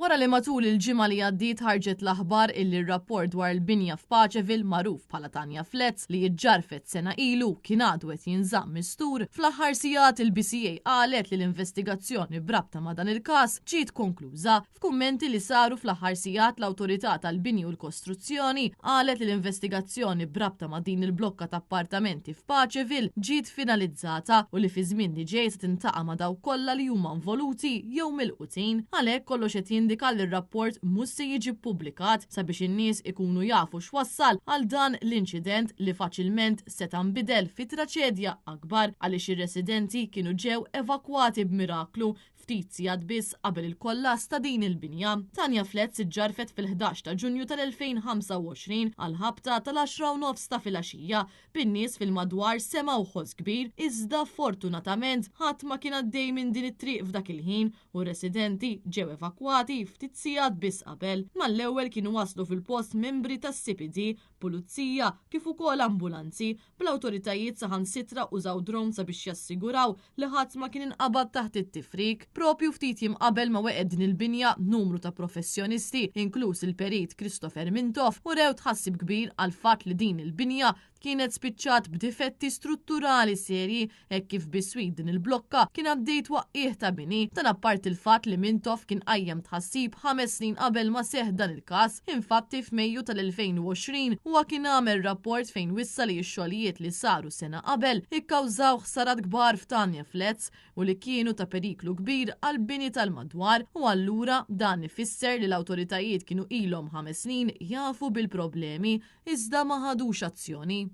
Wara li matul il-ġimgħa li għaddiet ħarġet l-aħbar illi r-rapport dwar il-binja f'Paċeville magħruf bħala Tanya Flats li jiġġarfet sena ilu kien għadu qed jinżamm mistur, fl-aħħar sigħat il-BCA qalet li l-investigazzjoni brabta ma' dan il-każ ġiet konkluża. F'kummenti li saru fl-aħħar sigħat l-Awtorità tal-Binji u l-Kostruzzjoni qalet li l-investigazzjoni brabta ma' din il-blokka ta' appartamenti f'Paċeville ġiet finalizzata u li fi żmien li ġej se tintaqa' ma' dawk kollha li huma involuti jew milqutin. Għalhekk kollox qed jindika li r-rapport mhux se jiġi ppubblikat sabiex in-nies ikunu jafu x'wassal għal dan l-inċident li faċilment seta' nbidel fi traċedja akbar għaliex ir-residenti kienu ġew evakwati b'miraklu ftit sigħat biss qabel il-kollass ta' din il-binja. Tanya Flats iġġarfet fil-11 ta' Ġunju tal-2025 għal ħabta tal-10:09 ta' filgħaxija bin-nies fil-madwar semgħu ħoss kbir, iżda fortunatament ħadd ma kien għaddej minn din it-triq f'dak il-ħin u residenti ġew evakwati ftit sigħat biss qabel. Mal-ewwel kienu waslu fil-post membri tas-CPD, pulizija kif ukoll ambulanzi bl-awtoritajiet saħansitra użaw drone sabiex jassiguraw li ħadd ma kien inqabad taħt it-tifrik. Propju ftit jiem qabel ma weqed din il-binja numru ta' professjonisti, inkluż il-perit Christopher Mintoff, u rew tħassib kbir għal fatt li din il-binja kienet spiċċat b'difetti strutturali serji hekk kif biswid din il-blokka kien għaddej twaqqih ta' bini. Dan apart il-fatt li Mintoff kien qajjem tħassib 5 snin qabel ma seħħ dan il-każ. Infatti f'Mejju tal-2020 huwa kien għamel rapport fejn wissa li x-xogħlijiet li saru sena qabel ikkawżaw ħsarat kbar f'Tanya Flats u li kienu ta' periklu kbir għal bini tal-madwar u allura dan ifisser li l-awtoritajiet kienu ilhom 5 snin jafu bil-problemi iżda ma ħadux azzjoni.